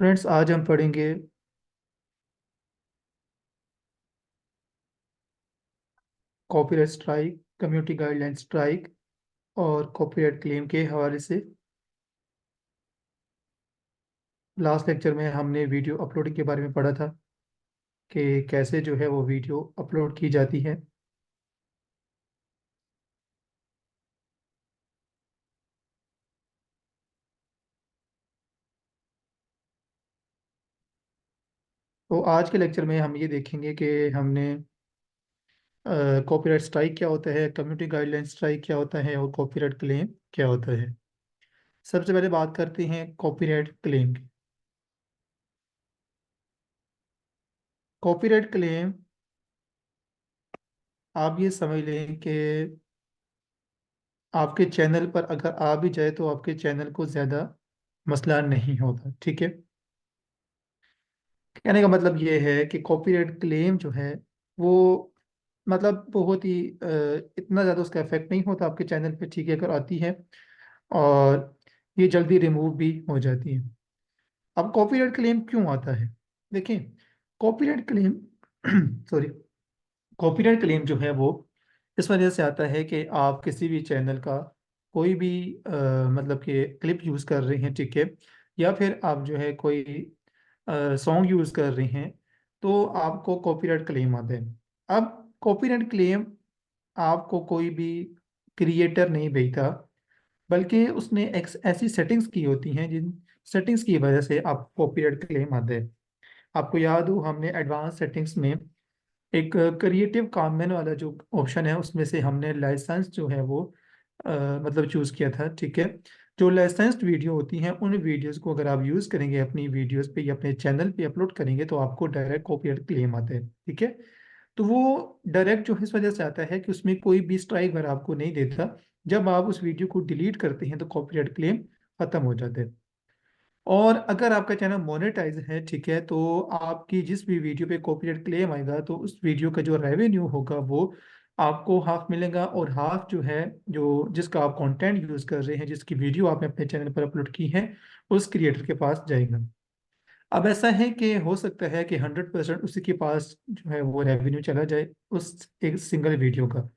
Friends, आज हम पढ़ेंगे copyright strike, community guideline strike और कॉपीराइट क्लेम के हवाले से। लास्ट लेक्चर में हमने वीडियो अपलोडिंग के बारे में पढ़ा था कि कैसे जो है वो वीडियो अपलोड की जाती है। तो आज के लेक्चर में हम ये देखेंगे कि हमने कॉपीराइट स्ट्राइक क्या होता है, कम्युनिटी गाइडलाइन स्ट्राइक क्या होता है और कॉपीराइट क्लेम क्या होता है। सबसे पहले बात करते हैं कॉपीराइट क्लेम की। कॉपीराइट क्लेम, आप ये समझ लें कि आपके चैनल पर अगर आ भी जाए तो आपके चैनल को ज़्यादा मसला नहीं होता। ठीक है, कहने का मतलब ये है कि कॉपीराइट क्लेम जो है वो मतलब बहुत ही इतना ज़्यादा उसका इफेक्ट नहीं होता आपके चैनल पे। ठीक है, अगर आती है और ये जल्दी रिमूव भी हो जाती है। अब कॉपीराइट क्लेम क्यों आता है? देखिए, copyright claim sorry, copyright claim जो है वो इस वजह से आता है कि आप किसी भी चैनल का कोई भी मतलब कि क्लिप यूज़ कर रहे हैं। ठीक है, या फिर आप जो है कोई सॉन्ग यूज़ कर रहे हैं तो आपको कॉपीराइट क्लेम आता है। अब कॉपीराइट क्लेम आपको कोई भी क्रिएटर नहीं भेजता, बल्कि उसने एक ऐसी सेटिंग्स की होती हैं जिन सेटिंग्स की वजह से आपको कॉपीराइट क्लेम आता है। आपको याद हो, हमने एडवांस सेटिंग्स में एक क्रिएटिव कॉमन वाला जो ऑप्शन है उसमें से हमने लाइसेंस जो है वो मतलब चूज़ किया था। ठीक है, जो लाइसेंस्ड वीडियो होती हैं उन वीडियोस को अगर आप यूज़ करेंगे अपनी वीडियोस पे या अपने चैनल पे अपलोड करेंगे तो आपको डायरेक्ट कॉपीराइट क्लेम आता है। ठीक है, तो वो डायरेक्ट जो है इस वजह से आता है कि उसमें कोई भी स्ट्राइक अगर आपको नहीं देता। जब आप उस वीडियो को डिलीट करते हैं तो कॉपीराइट क्लेम खत्म हो जाता है। और अगर आपका चैनल मोनेटाइज है, ठीक है, तो आपकी जिस भी वीडियो पे कॉपीराइट क्लेम आएगा तो उस वीडियो का जो रेवेन्यू होगा वो आपको हाफ मिलेगा, और हाफ जो है जो जिसका आप कंटेंट यूज कर रहे हैं, जिसकी वीडियो आपने अपने चैनल पर अपलोड की है, उस क्रिएटर के पास जाएगा। अब ऐसा है कि हो सकता है कि 100% उसी के पास जो है वो रेवेन्यू चला जाए उस एक सिंगल वीडियो का,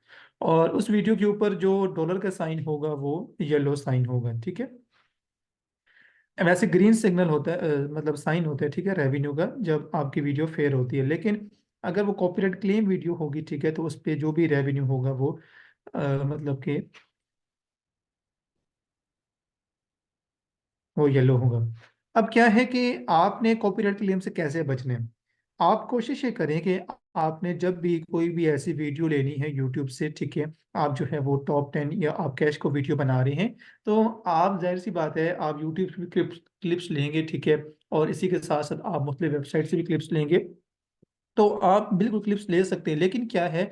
और उस वीडियो के ऊपर जो डॉलर का साइन होगा वो येलो साइन होगा। ठीक है, वैसे ग्रीन सिग्नल होता है, मतलब साइन होता है, ठीक है, रेवेन्यू का, जब आपकी वीडियो फेयर होती है। लेकिन अगर वो कॉपीराइट क्लेम वीडियो होगी, ठीक है, तो उस पे जो भी रेवेन्यू होगा वो मतलब कि वो येलो होगा। अब क्या है कि आपने कॉपीराइट क्लेम से कैसे बचना है? आप कोशिश ये करें कि आपने जब भी कोई भी ऐसी वीडियो लेनी है यूट्यूब से, ठीक है, आप जो है वो टॉप 10 या आप कैश को वीडियो बना रहे हैं, तो आप जाहिर सी बात है आप यूट्यूब से भी क्लिप्स क्लिप्स लेंगे। ठीक है, और इसी के साथ साथ आप मुख्तलिफ वेबसाइट से भी क्लिप्स लेंगे। तो आप बिल्कुल क्लिप्स ले सकते हैं, लेकिन क्या है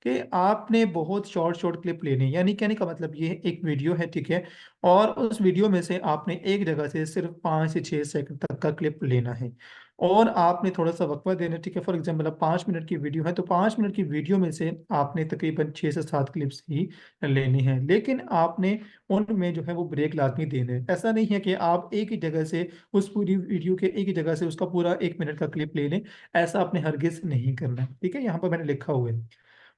कि आपने बहुत शॉर्ट शॉर्ट क्लिप लेनी है। यानी कहने का मतलब ये है, एक वीडियो है, ठीक है, और उस वीडियो में से आपने एक जगह से सिर्फ 5 से 6 सेकंड तक का क्लिप लेना है, और आपने थोड़ा सा वक्फा देना है। ठीक है, फॉर एग्जाम्पल अब 5 मिनट की वीडियो है तो 5 मिनट की वीडियो में से आपने तकरीबन 6 से 7 क्लिप्स ही लेनी है, लेकिन आपने उनमें जो है वो ब्रेक लाजमी देने हैं। ऐसा नहीं है कि आप एक ही जगह से उस पूरी वीडियो के एक ही जगह से उसका पूरा 1 मिनट का क्लिप ले लें। ऐसा आपने हरगिज नहीं करना है। ठीक है, यहाँ पर मैंने लिखा हुआ है।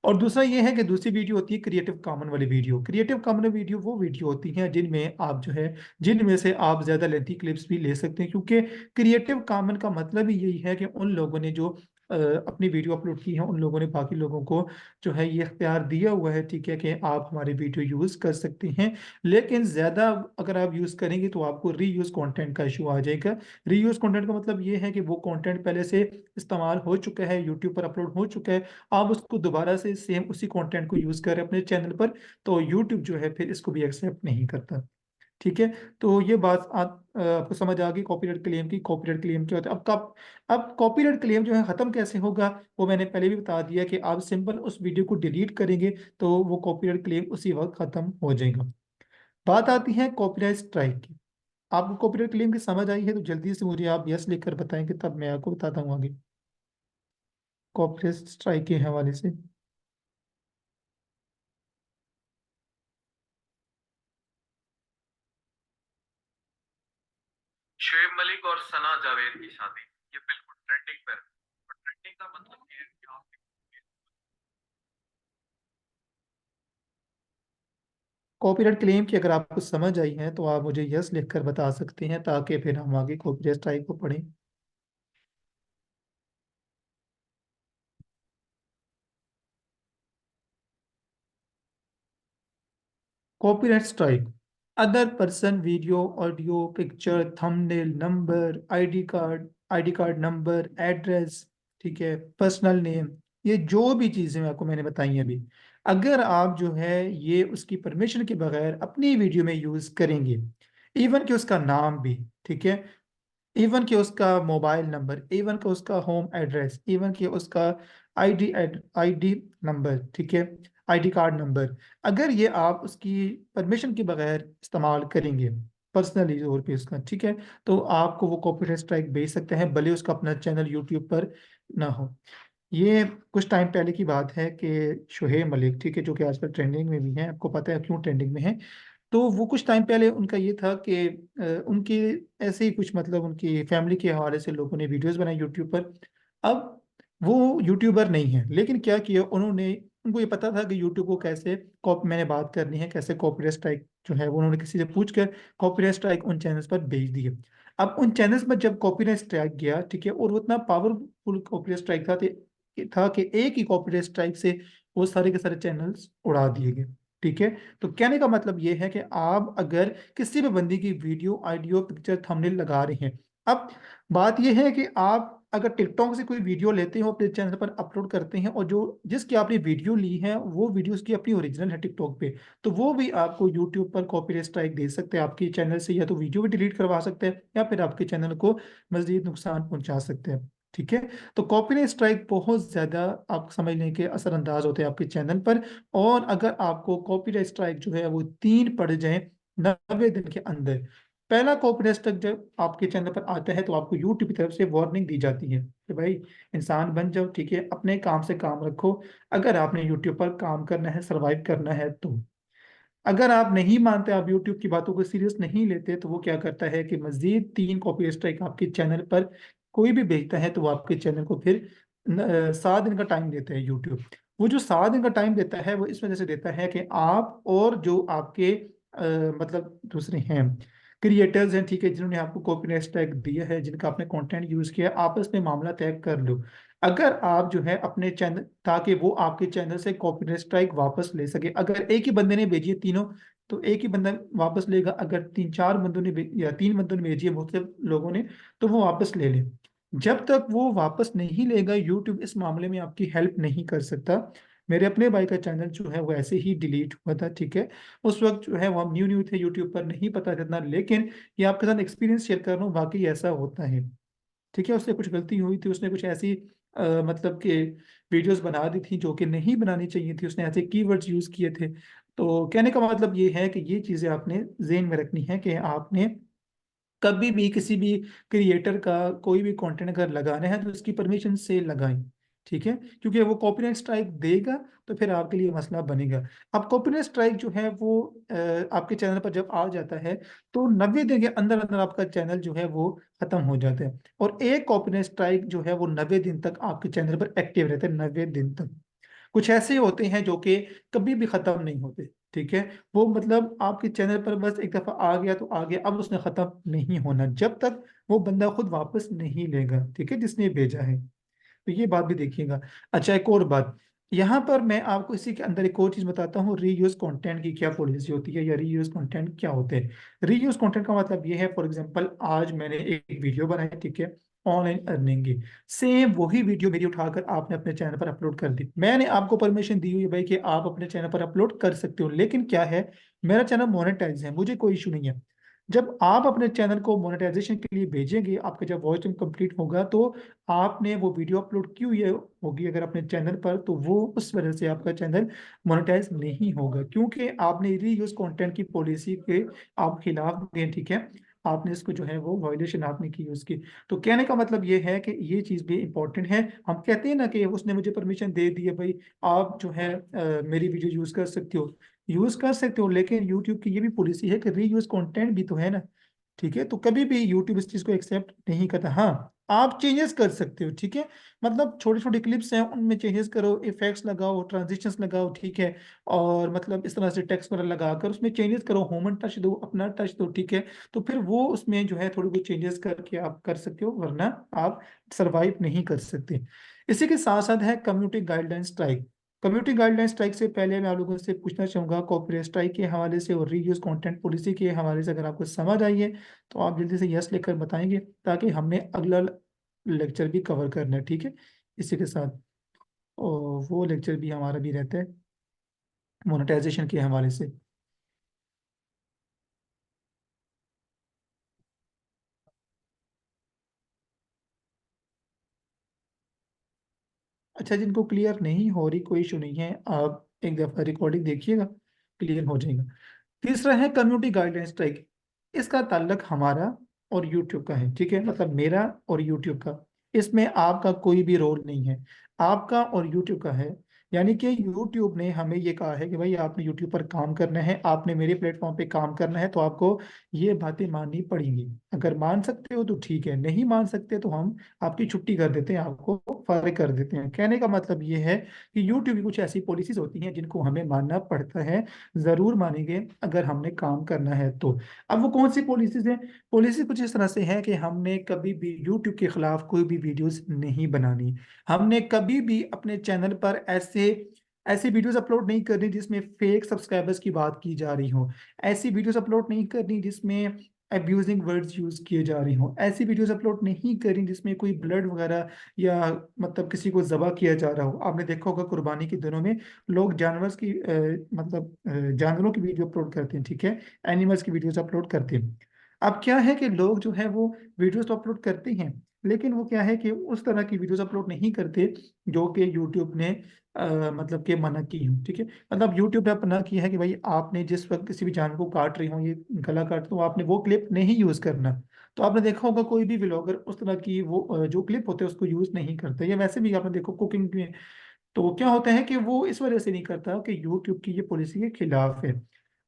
और दूसरा ये है कि दूसरी वीडियो होती है क्रिएटिव कॉमन वाली वीडियो। क्रिएटिव कॉमन वीडियो वो वीडियो होती हैं जिनमें आप जो है जिनमें से आप ज्यादा लेंथी क्लिप्स भी ले सकते हैं, क्योंकि क्रिएटिव कॉमन का मतलब ही यही है कि उन लोगों ने जो अपनी वीडियो अपलोड की है उन लोगों ने बाकी लोगों को जो है ये इख्तियार दिया हुआ है, ठीक है, कि आप हमारी वीडियो यूज कर सकते हैं। लेकिन ज्यादा अगर आप यूज करेंगे तो आपको रीयूज कंटेंट का इशू आ जाएगा। रीयूज कंटेंट का मतलब ये है कि वो कंटेंट पहले से इस्तेमाल हो चुका है, यूट्यूब पर अपलोड हो चुका है, आप उसको दोबारा से सेम उसी कंटेंट को यूज करें अपने चैनल पर, तो यूट्यूब जो है फिर इसको भी एक्सेप्ट नहीं करता। ठीक है, तो ये बात आपको समझ आ गई कॉपीराइट क्लेम की। कॉपीराइट क्लेम क्या होता है? अब कॉपीराइट क्लेम जो है खत्म कैसे होगा वो मैंने पहले भी बता दिया कि आप सिंपल उस वीडियो को डिलीट करेंगे तो वो कॉपीराइट क्लेम उसी वक्त खत्म हो जाएगा। बात आती है कॉपीराइट स्ट्राइक की। आपको कॉपीराइट क्लेम की समझ आई है तो जल्दी से मुझे आप यस लिखकर बताएंगे, तब मैं आपको बताता हूँ आगे कॉपीराइट स्ट्राइक के हवाले से। मलिक और सना जावेद की शादी, ये बिल्कुल ट्रेंडिंग पर है। और ट्रेंडिंग का मतलब ये है कि आप कॉपीराइट क्लेम की अगर आपको समझ आई है तो आप मुझे यस लिखकर बता सकते हैं, ताकि फिर हम आगे कॉपीराइट स्ट्राइक को पढ़ें। Copyright strike, other person video audio picture thumbnail number ID card number address, ठीक है, पर्सनल नेम, ये जो भी चीज़ें आपको मैंने बताई हैं अभी, अगर आप जो है ये उसकी परमिशन के बगैर अपनी वीडियो में यूज़ करेंगे, इवन कि उसका नाम भी, ठीक है, इवन कि उसका मोबाइल नंबर, इवन कि उसका होम एड्रेस, इवन कि उसका आईडी नंबर, ठीक है, आईडी कार्ड नंबर, अगर ये आप उसकी परमिशन के बगैर इस्तेमाल करेंगे पर्सनली तौर पे उसका, ठीक है, तो आपको वो कॉपीराइट स्ट्राइक भेज सकते हैं, भले उसका अपना चैनल यूट्यूब पर ना हो। ये कुछ टाइम पहले की बात है कि शोहेब मलिक, ठीक है, जो कि आजकल ट्रेंडिंग में भी हैं, आपको पता है क्यों ट्रेंडिंग में है। तो वो कुछ टाइम पहले उनका ये था कि उनके ऐसे ही कुछ मतलब उनकी फैमिली के हवाले से लोगों ने वीडियोस बनाई यूट्यूब पर। अब वो यूट्यूबर नहीं है, लेकिन क्या किया उन्होंने, उनको ये पता था कि यूट्यूब को कैसे कॉप मैंने बात करनी है, कैसे कॉपीराइट स्ट्राइक जो है वो उन्होंने किसी से पूछ कर कॉपीराइट स्ट्राइक उन चैनल्स पर भेज दी है। अब उन चैनल्स पर जब कॉपीराइट स्ट्राइक गया, ठीक है, और वो इतना पावरफुल कॉपीराइट स्ट्राइक था कि एक ही कॉपीराइट स्ट्राइक से वो सारे के सारे चैनल्स उड़ा दिए गए, ठीक है। तो कहने का मतलब ये है कि आप अगर किसी भी बंदी की वीडियो ऑडियो पिक्चर थंबनेल लगा रहे हैं, अब बात यह है कि आप अगर टिकटॉक से कोई वीडियो लेते हो अपने चैनल पर अपलोड करते हैं, और जो जिसकी आपने वीडियो ली है वो वीडियो उसकी अपनी ओरिजिनल है टिकटॉक पे, तो वो भी आपको यूट्यूब पर कॉपीराइट स्ट्राइक दे सकते हैं आपके चैनल से, या तो वीडियो भी डिलीट करवा सकते हैं या फिर आपके चैनल को मजीद नुकसान पहुंचा सकते हैं, ठीक है। तो कॉपीराइट स्ट्राइक बहुत ज्यादा आप समझ लें कि असरअंदाज होते हैं आपके चैनल पर। और अगर आपको कॉपीराइट स्ट्राइक जो है वो 3 पड़ जाए 90 दिन के अंदर, पहला कॉपीराइट स्ट्राइक जब आपके चैनल पर आता है तो आपको यूट्यूब की तरफ से वार्निंग दी जाती है कि भाई इंसान बन जाओ, ठीक है, अपने काम से काम रखो, अगर आपने यूट्यूब पर काम करना है, सरवाइव करना है तो। अगर आप नहीं मानते, आप यूट्यूब की बातों को सीरियस नहीं लेते, तो वो क्या करता है कि मजीद 3 कॉपी स्ट्राइक आपके चैनल पर कोई भी भेजता है तो वो आपके चैनल को फिर 7 दिन का टाइम देता है यूट्यूब। वो जो 7 दिन का टाइम देता है वो इस वजह से देता है कि आप और जो आपके मतलब दूसरे हैं क्रिएटर्स हैं, ठीक है, जिन्होंने आपको कॉपीराइट स्ट्राइक दिया है, जिनका आपने कंटेंट यूज किया, आपस में मामला तय कर लो। अगर आप जो है अपने चैनल, ताकि वो आपके चैनल से कॉपीराइट स्ट्राइक वापस ले सके, अगर एक ही बंदे ने भेजी है तीनों, तो एक ही बंदा वापस लेगा, अगर 3-4 बंदों ने या 3 बंदों ने भेजी है मुख्तलिफ लोगों ने, तो वो वापस ले ले। जब तक वो वापस नहीं लेगा यूट्यूब इस मामले में आपकी हेल्प नहीं कर सकता। मेरे अपने भाई का चैनल जो है वो ऐसे ही डिलीट हुआ था, ठीक है। उस वक्त जो है वो हम न्यू न्यू थे यूट्यूब पर, नहीं पता था इतना, लेकिन ये आपके साथ एक्सपीरियंस शेयर कर रहा हूँ, वाकई ऐसा होता है, ठीक है। उससे कुछ गलती हुई थी, उसने कुछ ऐसी मतलब कि वीडियोस बना दी थी जो कि नहीं बनानी चाहिए थी, उसने ऐसे कीवर्ड्स यूज किए थे। तो कहने का मतलब ये है कि ये चीज़ें आपने जेन में रखनी है कि आपने कभी भी किसी भी क्रिएटर का कोई भी कंटेंट अगर लगाना है तो उसकी परमिशन से लगाएं, ठीक है, क्योंकि वो कॉपीराइट स्ट्राइक देगा तो फिर आपके लिए मसला बनेगा। अब कॉपीराइट स्ट्राइक जो है वो आपके चैनल पर जब आ जाता है तो 90 दिन के अंदर अंदर आपका चैनल जो है वो खत्म हो जाता है, और एक कॉपीराइट स्ट्राइक जो है वो 90 दिन तक आपके चैनल पर एक्टिव रहता है, 90 दिन तक। कुछ ऐसे होते हैं जो कि कभी भी खत्म नहीं होते, ठीक है। वो मतलब आपके चैनल पर बस एक दफा आ गया तो आ गया, अब उसने खत्म नहीं होना जब तक वो बंदा खुद वापस नहीं लेगा, ठीक है, जिसने भेजा है। तो ये बात भी देखिएगा। अच्छा, एक और बात, यहाँ पर मैं आपको इसी के अंदर एक और चीज बताता हूँ, रीयूज कंटेंट की क्या पॉलिसी होती है या रीयूज कंटेंट क्या होते हैं। रीयूज कंटेंट का मतलब ये है, फॉर एग्जांपल आज मैंने एक वीडियो बनाई, ठीक है, ऑनलाइन अर्निंग की, सेम वही वीडियो मेरी उठाकर आपने अपने चैनल पर अपलोड कर दी, मैंने आपको परमिशन दी हुई है भाई कि आप अपने चैनल पर अपलोड कर सकते हो, लेकिन क्या है, मेरा चैनल मोनेटाइज है, मुझे कोई इशू नहीं है। जब आप अपने चैनल को मोनेटाइजेशन के लिए भेजेंगे, आपका जब वॉच टाइम कंप्लीट होगा, तो आपने वो वीडियो अपलोड की हुई होगी अगर अपने चैनल पर, तो वो उस वजह से आपका चैनल मोनेटाइज नहीं होगा, क्योंकि आपने रीयूज कंटेंट की पॉलिसी के आप खिलाफ गए, ठीक है, आपने इसको जो है वो वायलेशन आपने की उसकी। तो कहने का मतलब ये है कि ये चीज़ भी इंपॉर्टेंट है। हम कहते हैं ना कि उसने मुझे परमिशन दे दी है भाई, आप जो है मेरी वीडियो यूज कर सकते हो, यूज कर सकते हो, लेकिन यूट्यूब की ये भी पॉलिसी है कि रीयूज कंटेंट भी तो है ना। ठीक है, तो कभी भी यूट्यूब इस चीज को एक्सेप्ट नहीं करता। हाँ, आप चेंजेस कर सकते हो, ठीक है, मतलब छोटे छोटे क्लिप्स हैं उनमें चेंजेस करो, इफेक्ट्स लगाओ, ट्रांजिशंस लगाओ, ठीक है, और मतलब इस तरह से टेक्स्ट वगैरह लगाकर उसमें चेंजेस करो, ह्यूमन टच दो, अपना टच दो, ठीक है। तो फिर वो उसमें जो है थोड़ी बहुत चेंजेस करके आप कर सकते हो, वरना आप सरवाइव नहीं कर सकते। इसी के साथ साथ है community guideline strike. Community guideline strike से पहले मैं आप लोगों से पूछना चाहूंगा, कॉपीराइट स्ट्राइक के हवाले से और रीयूज कंटेंट पॉलिसी के हवाले से अगर आपको समझ आई है तो आप जल्दी से यस लिखकर बताएंगे, ताकि हमने अगला लेक्चर भी कवर करना है, ठीक है, इसी के साथ। और वो लेक्चर भी हमारा भी रहता है मोनेटाइजेशन के हवाले से। अच्छा, जिनको क्लियर नहीं हो रही कोई इशू नहीं है, आप एक दफ़ा रिकॉर्डिंग देखिएगा, क्लियर हो जाएगा। तीसरा है कम्युनिटी गाइडलाइन स्ट्राइक। इसका ताल्लुक हमारा और यूट्यूब का है, ठीक है, मतलब मेरा और यूट्यूब का। इसमें आपका कोई भी रोल नहीं है, आपका और यूट्यूब का है। यानी कि यूट्यूब ने हमें ये कहा है कि भाई आपने यूट्यूब पर काम करना है, आपने मेरे प्लेटफॉर्म पे काम करना है, तो आपको ये बातें माननी पड़ेंगी। अगर मान सकते हो तो ठीक है, नहीं मान सकते तो हम आपकी छुट्टी कर देते हैं, आपको फारिग कर देते हैं। कहने का मतलब ये है कि यूट्यूब की कुछ ऐसी पॉलिसीज होती हैं जिनको हमें मानना पड़ता है, जरूर मानेंगे अगर हमने काम करना है तो। अब वो कौन सी पॉलिसीज हैं? पॉलिसी कुछ इस तरह से है कि हमने कभी भी यूट्यूब के खिलाफ कोई भी वीडियोस नहीं बनानी। हमने कभी भी अपने चैनल पर ऐसे ऐसी वीडियोस अपलोड नहीं करनी जिसमें फेक सब्सक्राइबर्स की बात की जा रही हो। ऐसी वीडियोस अपलोड नहीं करनी जिसमें अब्यूजिंग वर्ड्स यूज किए जा रही हो। ऐसी वीडियोस अपलोड नहीं करनी जिसमें कोई ब्लड वगैरह या मतलब किसी को ज़बह किया जा रहा हो। आपने देखा होगा कुर्बानी के दिनों में लोग जानवर की जानवरों की वीडियो अपलोड करते हैं, ठीक है, एनिमल्स की वीडियोस अपलोड करते हैं। अब क्या है कि लोग जो है वो वीडियोस तो अपलोड करते हैं, लेकिन वो क्या है कि उस तरह की वीडियोस अपलोड नहीं करते जो कि यूट्यूब ने मतलब कि मना की हो, ठीक है। मतलब यूट्यूब ने मना किया है कि भाई आपने जिस वक्त किसी भी जानवर को काट रही हो, ये गला काट, तो आपने वो क्लिप नहीं यूज करना। तो आपने देखा होगा कोई भी व्लॉगर उस तरह की वो जो क्लिप होते हैं उसको यूज नहीं करते, या वैसे भी आपने देखो कुकिंग में। तो क्या होता है कि वो इस वजह से नहीं करता कि यूट्यूब की ये पॉलिसी के खिलाफ है।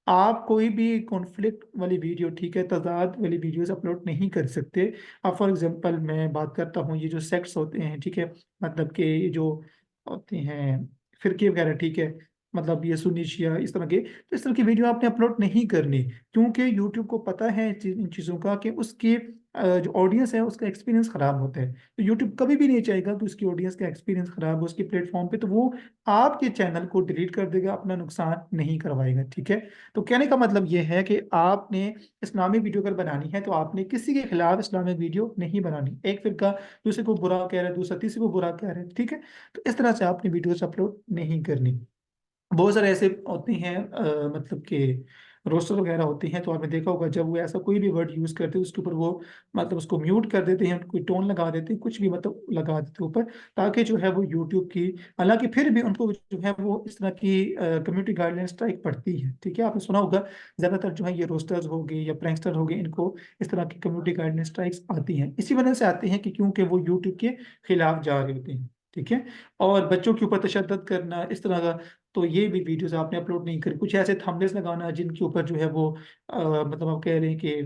आप कोई भी कॉन्फ्लिक्ट वाली वीडियो, ठीक है, तजाद वाली वीडियोस अपलोड नहीं कर सकते। अब फॉर एग्जांपल मैं बात करता हूँ, ये जो सेक्ट्स होते हैं, ठीक है, मतलब कि ये जो होते हैं फिरके वगैरह, ठीक है, मतलब ये सुन्नी शिया इस तरह के, तो इस तरह की वीडियो आपने अपलोड नहीं करनी, क्योंकि यूट्यूब को पता है इन चीज़ों का कि उसकी जो ऑडियंस है उसका एक्सपीरियंस खराब होता है। तो यूट्यूब कभी भी नहीं चाहेगा कि उसकी ऑडियंस का एक्सपीरियंस खराब हो उसके प्लेटफॉर्म पे, तो वो आपके चैनल को डिलीट कर देगा, अपना नुकसान नहीं करवाएगा, ठीक है। तो कहने का मतलब ये है कि आपने इस्लामिक वीडियो अगर बनानी है तो आपने किसी के खिलाफ इस्लामिक वीडियो नहीं बनानी। एक फिरका दूसरे को बुरा कह रहा है, दूसरा तीसरे को बुरा कह रहा है, ठीक है, तो इस तरह से आपने वीडियोस अपलोड नहीं करनी। बहुत सारे ऐसे होते हैं मतलब कि रोस्टर वगैरह होते हैं, तो आपने देखा होगा जब वो ऐसा कोई भी वर्ड यूज करते हैं उसके ऊपर वो मतलब उसको म्यूट कर देते हैं, कोई टोन लगा देते हैं, कुछ भी मतलब लगा देते हैं ऊपर, ताकि जो है वो यूट्यूब की, हालांकि फिर भी उनको जो है वो इस तरह की कम्युनिटी गाइडलाइन स्ट्राइक पड़ती है, ठीक है। आपने सुना होगा ज्यादातर जो है ये रोस्टर्स हो गए या प्रैंकस्टर हो गए, इनको इस तरह की कम्युनिटी गाइडलाइन स्ट्राइक्स आती हैं, इसी वजह से आती हैं कि क्योंकि वो यूट्यूब के खिलाफ जा रहे होते हैं, ठीक है। और बच्चों के ऊपर तशद्दुद करना इस तरह का, तो ये भी वीडियोस आपने अपलोड नहीं करी। कुछ ऐसे थंबनेल्स लगाना जिनके ऊपर जो है वो मतलब आप कह रहे हैं कि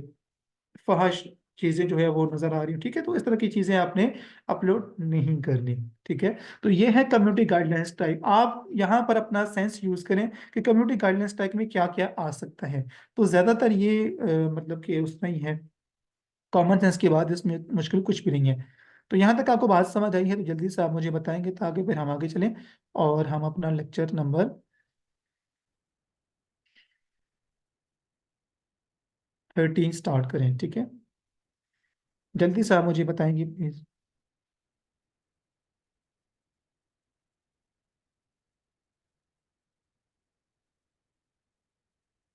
फहश चीजें जो है वो नजर आ रही हो, ठीक है, तो इस तरह की चीजें आपने अपलोड नहीं करनी, ठीक है। तो ये है कम्युनिटी गाइडलाइंस टाइप। आप यहाँ पर अपना सेंस यूज करें कि कम्युनिटी गाइडलाइंस टाइप में क्या क्या आ सकता है। तो ज्यादातर ये मतलब कि उसमें ही है, कॉमन सेंस की बात, इसमें मुश्किल कुछ भी नहीं है। तो यहाँ तक आपको बात समझ आई है तो जल्दी से आप मुझे बताएंगे, ताकि फिर हम आगे चलें और हम अपना लेक्चर नंबर 13 स्टार्ट करें, ठीक है। जल्दी से आप मुझे बताएंगे प्लीज।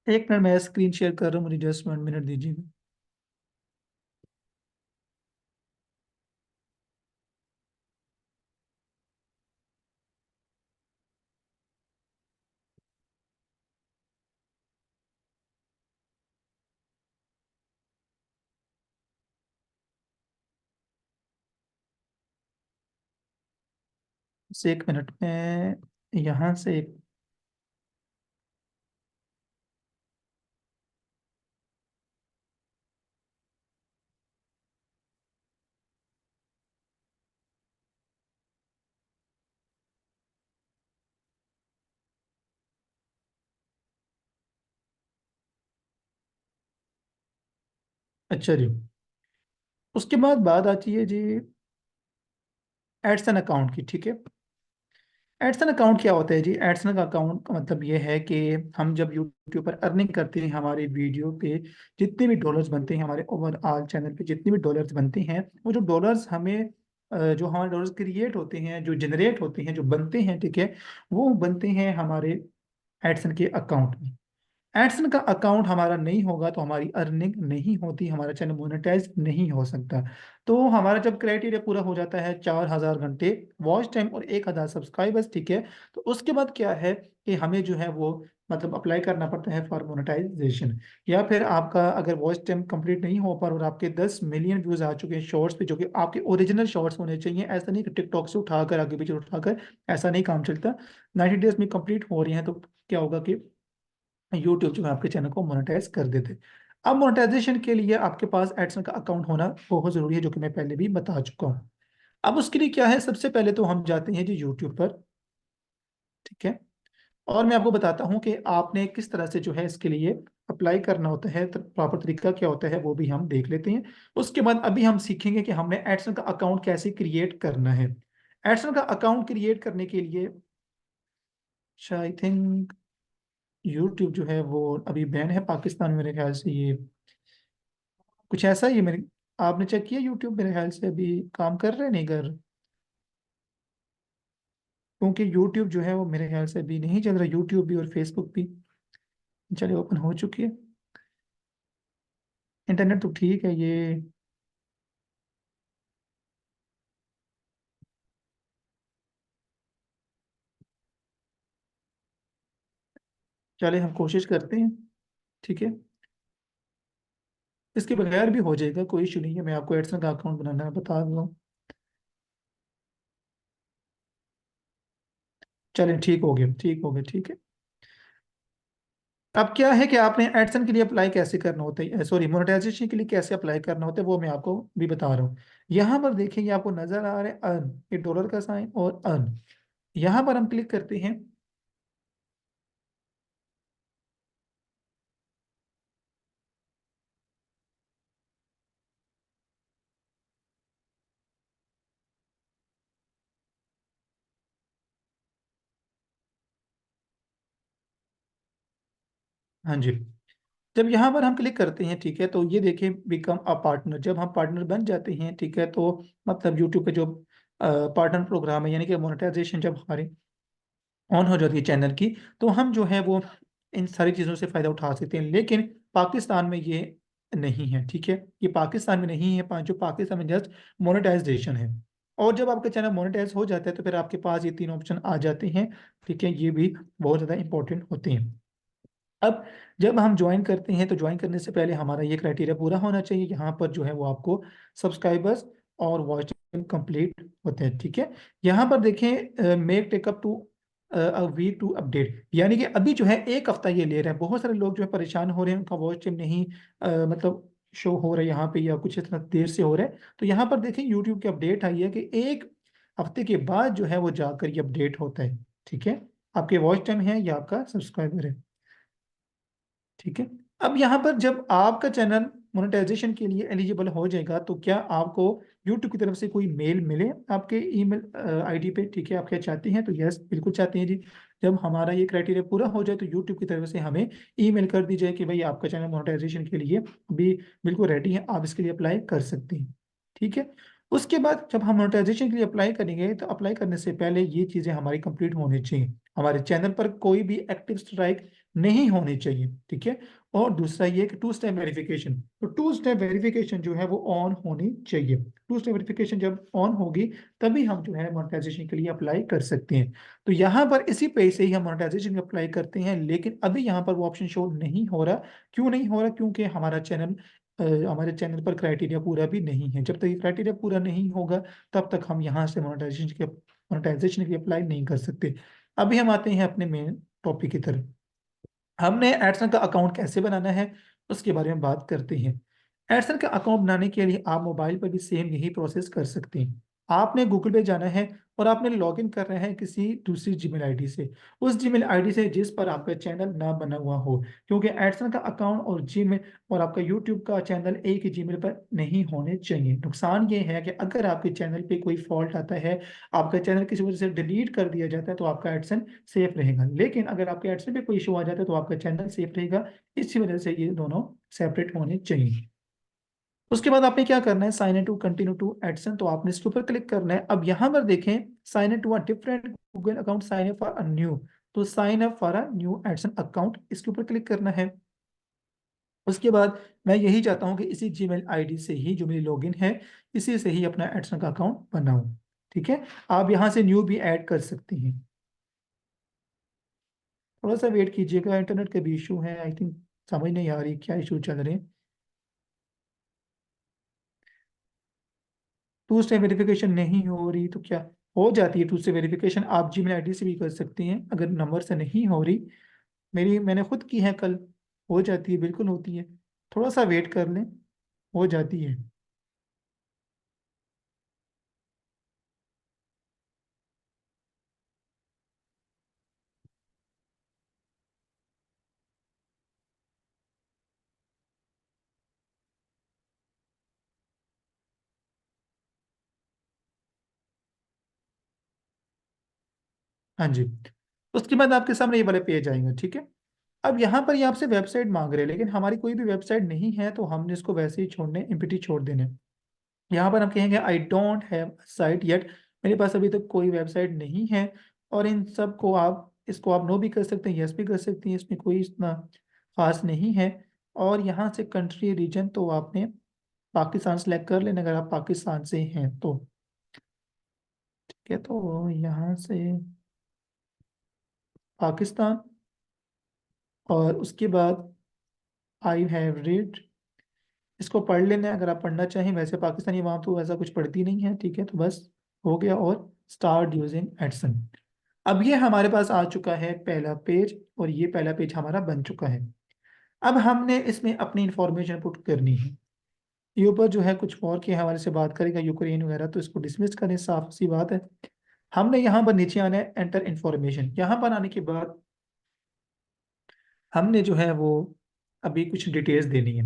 1 मिनट, मैं स्क्रीन शेयर कर रहा हूँ, मुझे जस्ट 1 मिनट दीजिएगा। बस 1 मिनट में यहाँ से अच्छा जी। उसके बाद बात आती है जी एडसन अकाउंट की, ठीक है। एडसन अकाउंट क्या होता है जी? एडसन का अकाउंट का मतलब ये है कि हम जब यूट्यूब पर अर्निंग करते हैं, हमारे वीडियो पे जितने भी डॉलर्स बनते हैं, हमारे ओवरऑल चैनल पे जितने भी डॉलर्स बनते हैं, वो जो डॉलर्स हमें जो हमारे डॉलर्स क्रिएट होते हैं, जो जनरेट होते हैं, जो बनते हैं, ठीक है, वो बनते हैं हमारे एडसन के अकाउंट में। एडसन का अकाउंट हमारा नहीं होगा तो हमारी अर्निंग नहीं होती, हमारा चैनल मोनेटाइज नहीं हो सकता। तो हमारा जब क्राइटेरिया पूरा हो जाता है, 4,000 घंटे वॉच टाइम और 1,000 सब्सक्राइबर्स, ठीक है, तो उसके बाद क्या है कि हमें जो है वो मतलब अप्लाई करना पड़ता है फॉर मोनेटाइजेशन। या फिर आपका अगर वॉच टाइम कंप्लीट नहीं हो पर और आपके 10 मिलियन व्यूज आ चुके हैं शॉर्ट्स पे, जो कि आपके ओरिजिनल शॉर्ट्स होने चाहिए, ऐसा नहीं कि टिकटॉक से उठाकर आगे पीछे उठाकर, ऐसा नहीं काम चलता। 90 डेज में कंप्लीट हो रही हैं तो क्या होगा कि यूट्यूब जो है आपके चैनल को मोनेटाइज कर देते। अब मोनेटाइजेशन के लिए आपके पास एडसन का अकाउंट होना बहुत जरूरी है, जो कि मैं पहले भी बता चुका हूँ। अब उसके लिए क्या है, सबसे पहले तो हम जाते हैं जी यूट्यूब पर, ठीक है, और मैं आपको बताता हूँ कि आपने किस तरह से जो है इसके लिए अप्लाई करना होता है, तो प्रॉपर तरीका क्या होता है वो भी हम देख लेते हैं। उसके बाद अभी हम सीखेंगे कि हमने एडसन का अकाउंट कैसे क्रिएट करना है। एडसन का अकाउंट क्रिएट करने के लिए आई थिंक यूट्यूब जो है वो अभी बैन है पाकिस्तान में, मेरे ख्याल से ये कुछ ऐसा ही है मेरे। आपने चेक किया यूट्यूब? मेरे ख्याल से अभी काम कर रहे हैं, नहीं कर, क्योंकि यूट्यूब जो है वो मेरे ख्याल से अभी नहीं चल रहा, यूट्यूब भी और फेसबुक भी। चलिए ओपन हो चुकी है, इंटरनेट तो ठीक है ये। चलिए हम कोशिश करते हैं, ठीक है, इसके बगैर भी हो जाएगा, कोई इशू नहीं है। मैं आपको एडसन का अकाउंट बनाना बता दूँ। चलिए ठीक हो गया, ठीक हो गया, ठीक है। अब क्या है कि आपने एडसन के लिए अप्लाई कैसे करना होता है, सॉरी, मोनेटाइजेशन के लिए कैसे अप्लाई करना होता है, वो मैं आपको भी बता रहा हूँ। यहाँ पर देखेंगे आपको नजर आ रहा है अर्न, ये डॉलर का साइन और अर्न, यहाँ पर हम क्लिक करते हैं। हाँ जी। जब यहाँ पर हम क्लिक करते हैं, ठीक है, तो ये देखिए बिकम अ पार्टनर, जब हम पार्टनर बन जाते हैं, ठीक है, तो मतलब यूट्यूब पे जो पार्टनर प्रोग्राम है, यानी कि मोनेटाइजेशन जब हमारी ऑन हो जाती है चैनल की, तो हम जो है वो इन सारी चीज़ों से फ़ायदा उठा सकते हैं। लेकिन पाकिस्तान में ये नहीं है, ठीक है, ये पाकिस्तान में नहीं है, जो पाकिस्तान में जस्ट मोनेटाइजेशन है। और जब आपका चैनल मोनेटाइज हो जाता है तो फिर आपके पास ये तीन ऑप्शन आ जाते हैं, ठीक है, ये भी बहुत ज़्यादा इंपॉर्टेंट होते हैं। अब जब हम ज्वाइन करते हैं तो ज्वाइन करने से पहले हमारा ये क्राइटेरिया पूरा होना चाहिए, यहाँ पर जो है वो आपको सब्सक्राइबर्स और वॉच टाइम कंप्लीट होते हैं, ठीक है। यहाँ पर देखें make take up to a week to update, यानी कि अभी जो है एक हफ्ता ये ले रहा है। बहुत सारे लोग जो है परेशान हो रहे हैं, उनका वॉच टाइम नहीं मतलब शो हो रहा है यहाँ पे, या कुछ इतना देर से हो रहा है। तो यहाँ पर देखें यूट्यूब की अपडेट आई है कि एक हफ्ते के बाद जो है वो जाकर ये अपडेट होता है, ठीक है, आपके वॉच टाइम है या आपका सब्सक्राइबर है, ठीक है। अब यहाँ पर जब आपका चैनल मोनेटाइजेशन के लिए एलिजिबल हो जाएगा तो क्या आपको यूट्यूब की तरफ से कोई मेल मिले आपके ईमेल आईडी पे, ठीक है, आप क्या चाहते हैं? तो यस, बिल्कुल चाहते हैं जी। जब हमारा ये क्राइटेरिया पूरा हो जाए तो यूट्यूब की तरफ से हमें ईमेल कर दी जाए कि भाई आपका चैनल मोनेटाइजेशन के लिए भी बिल्कुल रेडी है, आप इसके लिए अप्लाई कर सकते हैं, ठीक है। उसके बाद जब हम मोनेटाइजेशन के लिए अप्लाई करेंगे तो अप्लाई करने से पहले ये चीज़ें हमारी कंप्लीट होनी चाहिए, हमारे चैनल पर कोई भी एक्टिव स्ट्राइक नहीं होनी चाहिए, ठीक है। और दूसरा ये कि टू स्टेप वेरिफिकेशन, तो टू स्टेप वेरिफिकेशन जो है वो ऑन होनी चाहिए। टू स्टेप वेरिफिकेशन जब ऑन होगी तभी हम जो है मोनेटाइजेशन के लिए अप्लाई कर सकते हैं। तो यहाँ पर इसी पेज से ही हम मोनेटाइजेशन अप्लाई करते हैं, लेकिन अभी यहाँ पर वो ऑप्शन शो नहीं हो रहा। क्यों नहीं हो रहा? क्योंकि हमारे चैनल पर क्राइटेरिया पूरा भी नहीं है। जब तक ये क्राइटेरिया पूरा नहीं होगा तब तक हम यहाँ से मोनेटाइजेशन के अप्लाई नहीं कर सकते। अभी हम आते हैं अपने मेन टॉपिक की तरफ। हमने एडसन का अकाउंट कैसे बनाना है उसके बारे में बात करते हैं। एडसन का अकाउंट बनाने के लिए आप मोबाइल पर भी सेम यही प्रोसेस कर सकते हैं। आपने गूगल पे जाना है और आपने लॉगिन कर रहे हैं किसी दूसरी जीमेल आईडी से, उस जीमेल आईडी से जिस पर आपका चैनल ना बना हुआ हो, क्योंकि एडसन का अकाउंट और जीमेल और आपका यूट्यूब का चैनल एक ही जीमेल पर नहीं होने चाहिए। नुकसान ये है कि अगर आपके चैनल पे कोई फॉल्ट आता है, आपका चैनल किसी वजह से डिलीट कर दिया जाता है, तो आपका एडसन सेफ रहेगा। लेकिन अगर आपके एडसन पे कोई इशू आ जाता है तो आपका चैनल सेफ रहेगा। इसी वजह से ये दोनों सेपरेट होने चाहिए। उसके बाद आपने क्या करना है, sign in to continue to AdSense, तो आपने इसके ऊपर क्लिक करना है। अब यहाँ पर देखें, sign in to a different Google account, sign up for a new, तो sign up for a new AdSense account, इसके ऊपर क्लिक करना है। उसके बाद मैं यही चाहता हूँ कि इसी जीमेल आईडी से ही जो मेरी लॉगिन है, इसी से ही अपना एडसन का अकाउंट बनाऊं। ठीक है, आप यहाँ से न्यू भी ऐड कर सकते हैं। थोड़ा सा वेट कीजिएगा, इंटरनेट के भी इशू है आई थिंक, समझ नहीं आ रही क्या इशू चल रहे हैं। टू स्टेप वेरिफिकेशन नहीं हो रही तो क्या हो जाती है टू स्टेप वेरिफिकेशन, आप जीमेल आईडी से भी कर सकते हैं अगर नंबर से नहीं हो रही। मैंने खुद की है कल, हो जाती है, बिल्कुल होती है। थोड़ा सा वेट कर लें, हो जाती है। हाँ जी, उसके बाद आपके सामने ये वाले पेज आएंगे। ठीक है, अब यहाँ पर ये आपसे वेबसाइट मांग रहे हैं, लेकिन हमारी कोई भी वेबसाइट नहीं है, तो हमने इसको वैसे ही छोड़ने, एम्प्टी छोड़ देने। यहाँ पर हम कहेंगे I don't have site yet, मेरे पास अभी तक कोई वेबसाइट नहीं है। और इन सब को आप, इसको आप नो भी कर सकते हैं, यस भी कर सकते हैं, इसमें कोई इतना खास नहीं है। और यहाँ से कंट्री रीजन तो आपने पाकिस्तान सेलेक्ट कर लेना, अगर आप पाकिस्तान से हैं तो। ठीक है, तो यहाँ से पाकिस्तान, और उसके बाद आई हैव रीड, इसको पढ़ लेना है अगर आप पढ़ना चाहें। वैसे पाकिस्तानी वहाँ तो ऐसा कुछ पढ़ती नहीं है। ठीक है, तो बस हो गया। और स्टार्ट यूजिंग एडसन, अब ये हमारे पास आ चुका है पहला पेज, और ये पहला पेज हमारा बन चुका है। अब हमने इसमें अपनी इंफॉर्मेशन पुट करनी है। ये ऊपर जो है कुछ और के हवाले से बात करेगा, यूक्रेन वगैरह, तो इसको डिसमिस करें, साफ सी बात है। हमने यहाँ पर नीचे आना है, एंटर इंफॉर्मेशन। यहाँ पर आने के बाद हमने जो है वो अभी कुछ डिटेल्स देनी है।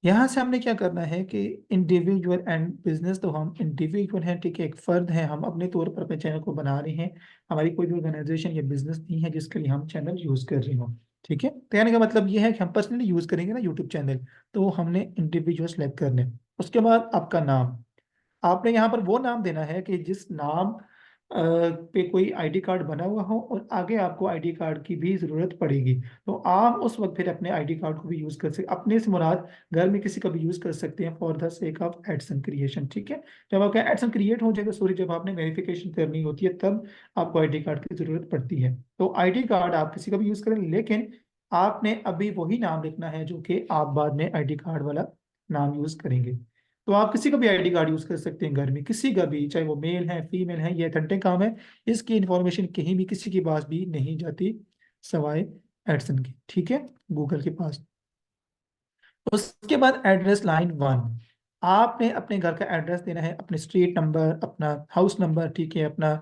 यहाँ से हमने क्या करना है कि इंडिविजुअल एंड बिजनेस, तो हम इंडिविजुअल हैं, ठीक है, एक फर्द है, हम अपने तौर पर अपने चैनल को बना रहे हैं। हमारी कोई भी ऑर्गेनाइजेशन या बिजनेस नहीं है जिसके लिए हम चैनल यूज कर रहे हो। ठीक है, तो कहने का मतलब ये है कि हम पर्सनली यूज करेंगे ना यूट्यूब चैनल, तो हमने इंडिविजुअल सेलेक्ट करने। उसके बाद आपका नाम, आपने यहाँ पर वो नाम देना है कि जिस नाम पे कोई आईडी कार्ड बना हुआ हो, और आगे आपको आईडी कार्ड की भी जरूरत पड़ेगी, तो आप उस वक्त फिर अपने आईडी कार्ड को भी यूज कर सकते, अपने से मुराद घर में किसी का भी यूज कर सकते हैं for the sake of Edson creation. ठीक है, जब आपका एडसन क्रिएट हो जाएगा, सॉरी, जब आपने वेरिफिकेशन करनी होती है तब आपको आईडी कार्ड की जरूरत पड़ती है। तो आईडी कार्ड आप किसी का भी यूज करें, लेकिन आपने अभी वही नाम लिखना है जो कि आप बाद में आईडी कार्ड वाला नाम यूज करेंगे। तो आप किसी का भी आईडी कार्ड यूज कर सकते हैं घर में, किसी का भी, चाहे वो मेल है फीमेल है, ये अथेंटिक काम है। इसकी इंफॉर्मेशन कहीं भी किसी के पास भी नहीं जाती सवाए एडसन के। ठीक है, गूगल के पास। उसके बाद एड्रेस लाइन वन, आपने अपने घर का एड्रेस देना है, अपने स्ट्रीट नंबर, अपना हाउस नंबर, ठीक है, अपना,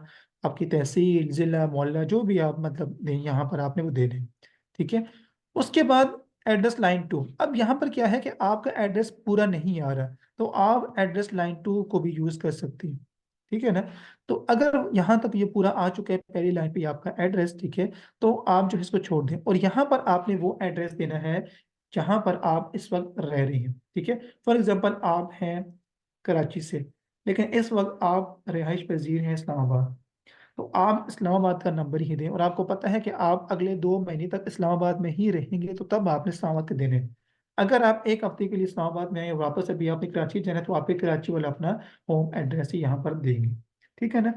आपकी तहसील, जिला, मोहल्ला, जो भी आप मतलब दें यहाँ पर आपने वो दे दें। ठीक है, उसके बाद एड्रेस लाइन टू, अब यहाँ पर क्या है कि आपका एड्रेस पूरा नहीं आ रहा, तो आप एड्रेस लाइन टू को भी यूज कर सकते हैं। ठीक है ना, तो अगर यहाँ तक ये पूरा आ चुका है पहली लाइन पे आपका एड्रेस, ठीक है, तो आप जो है इसको छोड़ दें, और यहाँ पर आपने वो एड्रेस देना है जहां पर आप इस वक्त रह रही हैं। ठीक है, फॉर एग्जांपल आप हैं कराची से, लेकिन इस वक्त आप रिहाइश पजीर हैं इस्लामाबाद, तो आप इस्लामाबाद का नंबर ही दें, और आपको पता है कि आप अगले 2 महीने तक इस्लामाबाद में ही रहेंगे, तो तब आपने इस्लामाबाद के देने हैं। अगर आप एक हफ्ते के लिए इस्लामाबाद में आए वापस अभी आपने कराची जाना है, तो आप कराची वाला अपना होम एड्रेस ही यहाँ पर देंगे। ठीक है ना,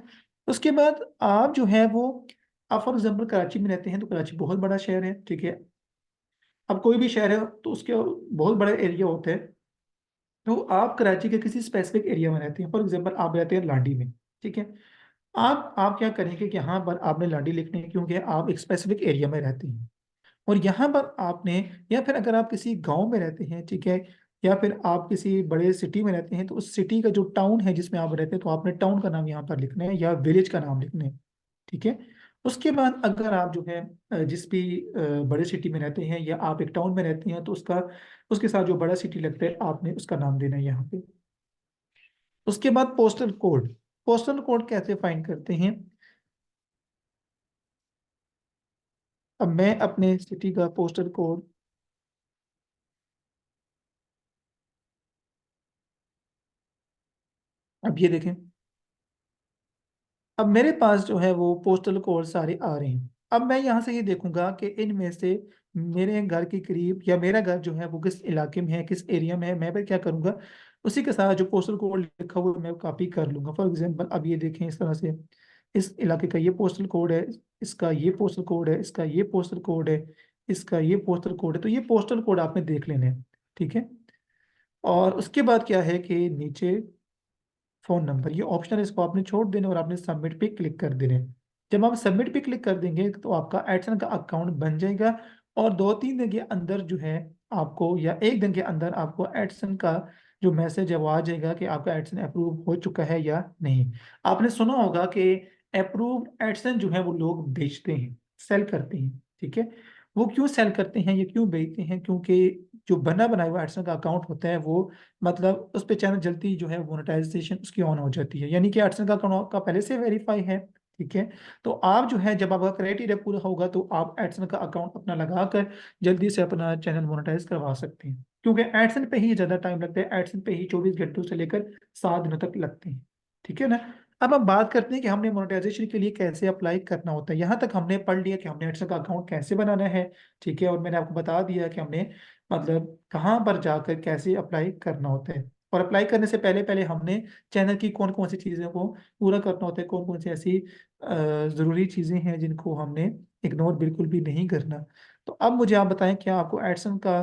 उसके बाद आप जो है वो, आप फॉर एग्जाम्पल कराची में रहते हैं, तो कराची बहुत बड़ा शहर है। ठीक है, अब कोई भी शहर है तो उसके बहुत बड़ा एरिया होता है, तो आप कराची के किसी स्पेसिफिक एरिया में रहते हैं, फॉर एग्जांपल आप रहते हैं लाडी में। ठीक है, आप क्या करेंगे कि यहाँ पर आपने लाडी लिखनी है, क्योंकि आप एक स्पेसिफिक एरिया में रहते हैं। और यहाँ पर आपने, या फिर अगर आप किसी गांव में रहते हैं, ठीक है, या फिर आप किसी बड़े सिटी में रहते हैं तो उस सिटी का जो टाउन है जिसमें आप रहते हैं तो आपने टाउन का नाम यहाँ पर लिखना है या विलेज का नाम लिखना है। ठीक है। उसके बाद अगर आप जो है जिस भी बड़े सिटी में रहते हैं या आप एक टाउन में रहते हैं तो उसका उसके साथ जो बड़ा सिटी लगता है आपने उसका नाम देना है यहाँ पे। उसके बाद पोस्टल कोड। पोस्टल कोड कैसे फाइंड करते हैं? अब मैं अपने सिटी का पोस्टल कोड, अब ये देखें, अब मेरे पास जो है वो पोस्टल कोड सारे आ रहे हैं। अब मैं यहाँ से ये देखूंगा कि इनमें से मेरे घर के करीब या मेरा घर जो है वो किस इलाके में है, किस एरिया में है। मैं फिर क्या करूंगा, उसी के साथ जो पोस्टल कोड लिखा हुआ है मैं कॉपी कर लूंगा। फॉर एग्जांपल अब ये देखें इस तरह से, इस इलाके का ये पोस्टल कोड है, इसका ये पोस्टल कोड है, इसका ये पोस्टल कोड है, इसका ये पोस्टल कोड है। तो ये पोस्टल कोड आपने देख लेने हैं। ठीक है। और उसके बाद क्या है कि नीचे फोन नंबर, ये ऑप्शन है, इसको आपने छोड़ देना और आपने सबमिट पे क्लिक कर देने। जब आप सबमिट पे क्लिक कर देंगे तो आपका एडसन का अकाउंट बन जाएगा। और 2-3 दिन के अंदर जो है आपको, या एक दिन के अंदर आपको एडसन का जो मैसेज है वो आ जाएगा कि आपका एडसन अप्रूव हो चुका है या नहीं। आपने सुना होगा कि अप्रूव्ड एडसन जो है वो लोग बेचते हैं, सेल करते हैं। ठीक है। वो क्यों सेल करते हैं, ये क्यों बेचते हैं? क्योंकि जो बना बनाया हुआ एडसन का अकाउंट होता है वो, मतलब उस पे चैनल जल्दी जो है मोनेटाइजेशन उसकी ऑन हो जाती है, यानी कि एडसन का अकाउंट का पहले से वेरीफाई है। ठीक है। तो आप जो है जब आपका क्राइटेरिया पूरा होगा तो आप एडसन का अकाउंट अपना लगाकर जल्दी से अपना चैनल मोनेटाइज करवा सकते हैं। क्योंकि एडसन पे ही ज़्यादा टाइम लगता है, एडसन पे ही 24 घंटों से लेकर 7 दिनों तक लगते हैं। ठीक है ना। अब हम बात करते हैं कि हमने मोनेटाइजेशन के लिए कैसे अप्लाई करना होता है। यहाँ तक हमने पढ़ लिया कि हमने एडसन का अकाउंट कैसे बनाना है। ठीक है। और मैंने आपको बता दिया कि हमने मतलब कहाँ पर जाकर कैसे अप्लाई करना होता है। और अप्लाई करने से पहले पहले हमने चैनल की कौन कौन सी चीज़ों को पूरा करना होता है, कौन कौन सी ऐसी ज़रूरी चीज़ें हैं जिनको हमने इग्नोर बिल्कुल भी नहीं करना। तो अब मुझे आप बताएं, क्या आपको एडसन का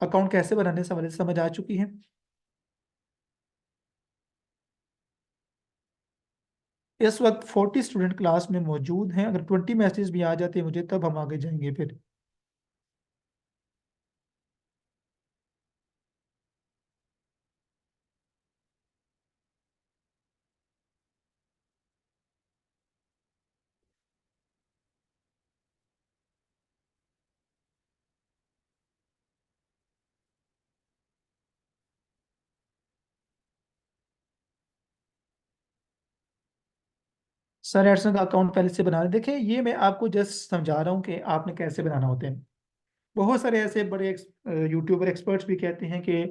अकाउंट कैसे बनाने से समझ आ चुकी है? इस वक्त 40 स्टूडेंट क्लास में मौजूद हैं। अगर 20 मैसेज भी आ जाते हैं मुझे तब हम आगे जाएंगे फिर। सर एडसन का अकाउंट पहले से बना देखिए, ये मैं आपको जस्ट समझा रहा हूँ कि आपने कैसे बनाना होता है। बहुत सारे ऐसे बड़े यूट्यूबर एक्सपर्ट्स भी कहते हैं कि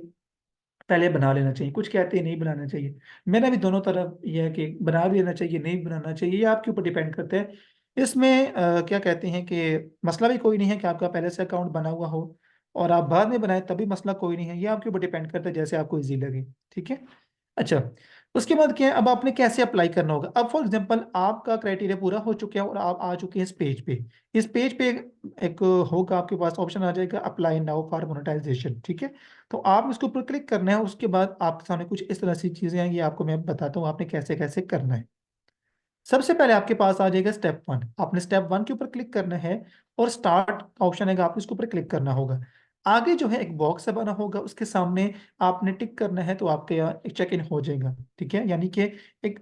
पहले बना लेना चाहिए, कुछ कहते हैं नहीं बनाना चाहिए। मैंने भी दोनों तरफ यह है कि बना भी लेना चाहिए, नहीं बनाना चाहिए, ये आपके ऊपर डिपेंड करता है। इसमें क्या कहते हैं कि मसला भी कोई नहीं है कि आपका पहले से अकाउंट बना हुआ हो और आप बाद में बनाए तभी मसला कोई नहीं है। ये आपके ऊपर डिपेंड करता है जैसे आपको इजी लगे। ठीक है। अच्छा, उसके बाद क्या है, अब आपने कैसे अप्लाई करना होगा। अब फॉर एग्जांपल आपका क्राइटेरिया पूरा हो चुका है और आप आ चुके हैं इस पेज पे। इस पेज पे एक होगा, आपके पास ऑप्शन आ जाएगा अप्लाई नाउ फॉर मोनेटाइजेशन। ठीक है। तो आप इसके ऊपर क्लिक करना है। उसके बाद आपके सामने कुछ इस तरह से चीजें आएंगी, आपको मैं बताता हूँ आपने कैसे कैसे करना है। सबसे पहले आपके पास आ जाएगा स्टेप 1, आपने स्टेप 1 के ऊपर क्लिक करना है और स्टार्ट का ऑप्शन है, आपको इसके ऊपर क्लिक करना होगा। आगे जो है एक बॉक्स बना होगा, उसके सामने आपने टिक करना है तो आपके यहाँ एक चेक इन हो जाएगा। ठीक है। यानी कि एक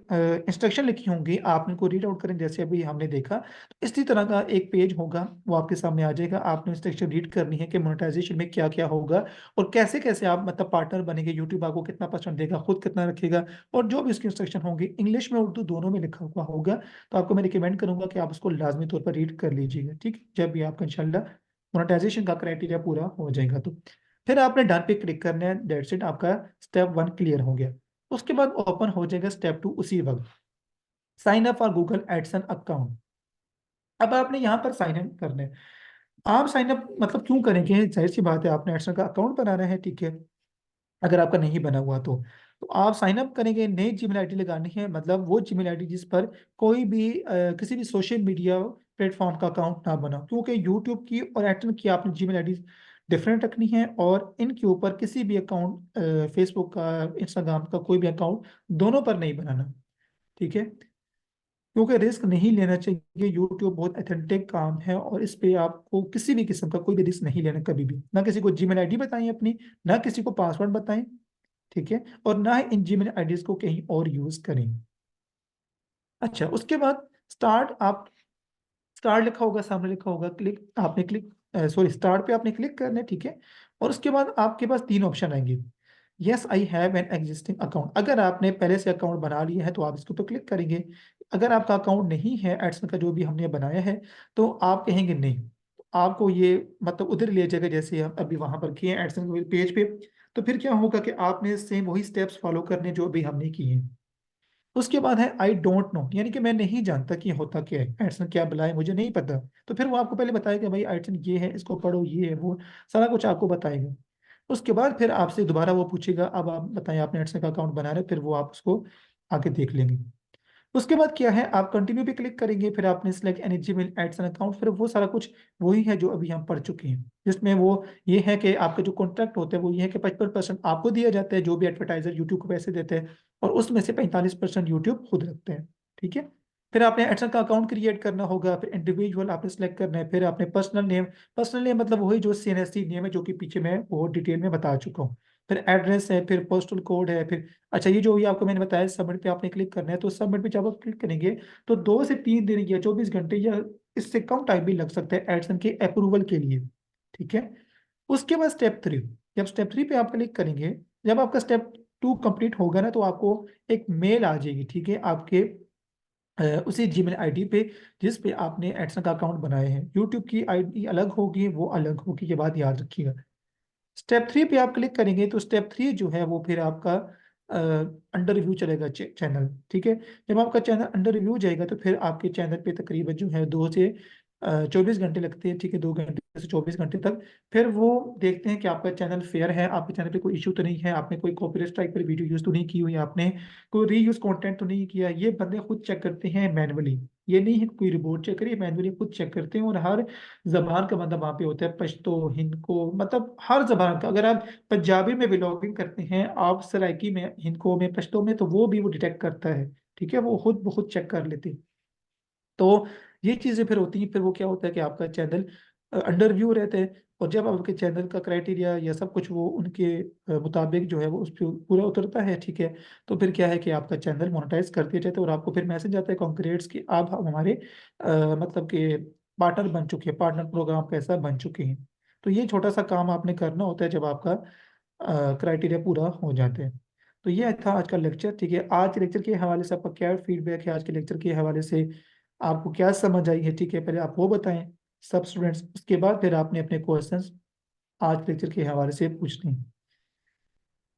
इंस्ट्रक्शन लिखी होंगी, आप इनको रीड आउट करें जैसे अभी हमने देखा। तो इसी तरह का एक पेज होगा, वो आपके सामने आ जाएगा। आपने इंस्ट्रक्शन रीड करनी है कि मोनेटाइजेशन में क्या क्या होगा और कैसे कैसे आप मतलब पार्टनर बनेंगे, यूट्यूब आपको कितना परसेंट देगा, खुद कितना रखेगा। और जो भी उसकी इंस्ट्रक्शन होंगी इंग्लिश में उर्दू दोनों में लिखा हुआ होगा। तो आपको मैं रिकमेंड करूंगा कि आप उसको लाजमी तौर पर रीड कर लीजिएगा। ठीक है? जब भी आपका इंशाल्लाह मोनेटाइजेशन का क्राइटेरिया पूरा हो जाएगा तो फिर आपने डन पे क्लिक करना है। दैट्स इट, आपका स्टेप 1 क्लियर हो गया। उसके बाद ओपन हो जाएगा स्टेप 2 उसी वक्त, sign up for Google AdSense account. अब आपने यहाँ पर साइन इन करना है। आप साइन अप मतलब क्यों करेंगे, जाहिर सी बात है आपने एडसन का अकाउंट बनाना है। ठीक है। अगर आपका नहीं बना हुआ तो आप साइन अप करेंगे, नई जीमेल आईडी लगानी है, मतलब वो जीमेल आईडी जिस पर कोई भी किसी भी सोशल मीडिया प्लेटफॉर्म का अकाउंट ना बना। क्योंकि यूट्यूब की और एयरटेल की आपने जीमेल आईडी डिफरेंट रखनी है और इनके ऊपर किसी भी अकाउंट, फेसबुक का, इंस्टाग्राम का कोई भी अकाउंट दोनों पर नहीं बनाना। ठीक है। क्योंकि रिस्क नहीं लेना चाहिए। यूट्यूब बहुत अथेंटिक काम है और इस पे आपको किसी भी किस्म का कोई भी रिस्क नहीं लेना कभी भी। ना किसी को जीमेल आईडी बताएं अपनी, ना किसी को पासवर्ड बताएं, ठीक है, और ना ही इन जीमेल आईडीज को कहीं और यूज करें। अच्छा, उसके बाद स्टार्ट, आप स्टार्ट लिखा होगा, सामने लिखा होगा, क्लिक आपने क्लिक सॉरी स्टार्ट पे आपने क्लिक करना है, ठीक है। और उसके बाद आपके पास तीन ऑप्शन आएंगे। Yes I have an existing account, अगर आपने पहले से अकाउंट बना लिया है तो आप इसके ऊपर क्लिक करेंगे। अगर आपका अकाउंट नहीं है एडसन का जो भी हमने बनाया है, तो आप कहेंगे नहीं। आपको ये मतलब उधर ले जाएगा जैसे हम अभी वहां पर किए एडसन के पेज पे। तो फिर क्या होगा कि आपने सेम वही स्टेप्स फॉलो करने जो अभी हमने किए हैं। उसके बाद है आई डोंट नो, यानी कि मैं नहीं जानता कि होता क्या है एडसन, क्या बुलाए मुझे नहीं पता। तो फिर वो आपको पहले बताएगा भाई एडसन ये है, इसको पढ़ो, ये है वो, सारा कुछ आपको बताएगा। उसके बाद फिर आपसे दोबारा वो पूछेगा अब आप बताएं आपने एडसन का अकाउंट बना रहे, फिर वो आप उसको आके देख लेंगे। उसके बाद क्या है, आप कंटिन्यू पे क्लिक करेंगे, फिर आपने select eligible ads an account, फिर वो सारा कुछ वही है जो अभी हम पढ़ चुके हैं, जिसमें वो ये है कि आपका जो कॉन्ट्रैक्ट होता है वो ये है कि 55% आपको दिया जाता है जो भी एडवर्टाइजर यूट्यूब को पैसे देते हैं, और उसमें से 45% यूट्यूब खुद रखते हैं, ठीक है। फिर आपने एडसन का अकाउंट क्रिएट करना होगा, फिर इंडिविजुअल आपने सेलेक्ट करना है, फिर आपने पर्सनल नेम, पर्सनल नेम मतलब वही जो सीएनएससी नेम है जो कि पीछे मैं वो डिटेल में बता चुका हूँ। फिर एड्रेस है, फिर पोस्टल कोड है, फिर अच्छा ये जो ये आपको मैंने बताया सबमिट पे आपने क्लिक करना है, तो सबमिट पे जब आप क्लिक करेंगे तो 2 से 3 दिन या 24 घंटे या इससे कम टाइम भी लग सकता है एडसन के अप्रूवल के लिए, ठीक है। उसके बाद स्टेप 3, जब स्टेप 3 पे आप क्लिक करेंगे, जब आपका स्टेप 2 कंप्लीट होगा ना तो आपको एक मेल आ जाएगी, ठीक है, आपके उसी जीमेल आईडी पे जिस पे आपने एडसन का अकाउंट बनाए हैं। यूट्यूब की आईडी अलग होगी, वो अलग होगी, ये बात याद रखिएगा। स्टेप 3 पे आप क्लिक करेंगे तो स्टेप 3 जो है वो फिर आपका अंडर रिव्यू चलेगा चैनल, ठीक है। जब आपका चैनल अंडर रिव्यू जाएगा तो फिर आपके चैनल पे तकरीबन जो है 2 से 24 घंटे लगते हैं, ठीक है, 2 घंटे से 24 घंटे तक। फिर वो देखते हैं कि आपका चैनल फेयर है, आपके चैनल पे कोई इशू तो नहीं है, आपने कोई कॉपीराइट स्ट्राइक पर वीडियो यूज तो नहीं की हुई, आपने कोई रीयूज कंटेंट तो नहीं किया। ये बंदे खुद चेक करते हैं मैनुअली, ये नहीं है कि कोई रिपोर्ट चेक करिए, मैनुअली खुद चेक करते हैं। और हर जबान का बंदा वहाँ पे होता है, पश्तो, हिंद को, मतलब हर जबान का। अगर आप पंजाबी में ब्लॉगिंग करते हैं, आप सराइकी में, हिंद को में, पश्तो में, तो वो भी वो डिटेक्ट करता है, ठीक है, वो खुद बहुत चेक कर लेते हैं। तो ये चीजें फिर होती हैं। फिर वो क्या होता है कि आपका चैनल अंडर व्यू रहता है, और जब आपके चैनल का क्राइटेरिया या सब कुछ वो उनके मुताबिक जो है वो उस पर पूरा उतरता है, ठीक है, तो फिर क्या है कि आपका चैनल मोनेटाइज कर दिया जाता है और आपको फिर मैसेज आता है कॉन्ग्रेट्स कि आप हमारे मतलब कि पार्टनर बन चुके हैं, पार्टनर प्रोग्राम का ऐसा बन चुके हैं। तो ये छोटा सा काम आपने करना होता है जब आपका क्राइटेरिया पूरा हो जाता है। तो ये था आज का लेक्चर, ठीक है। आज के लेक्चर के हवाले से आपका क्या फीडबैक है, आज के लेक्चर के हवाले से आपको क्या समझ आई है, ठीक है, पहले आप वो बताएं सब स्टूडेंट्स, उसके बाद फिर आपने अपने क्वेश्चंस आज के लेक्चर के हवाले से पूछने हैं।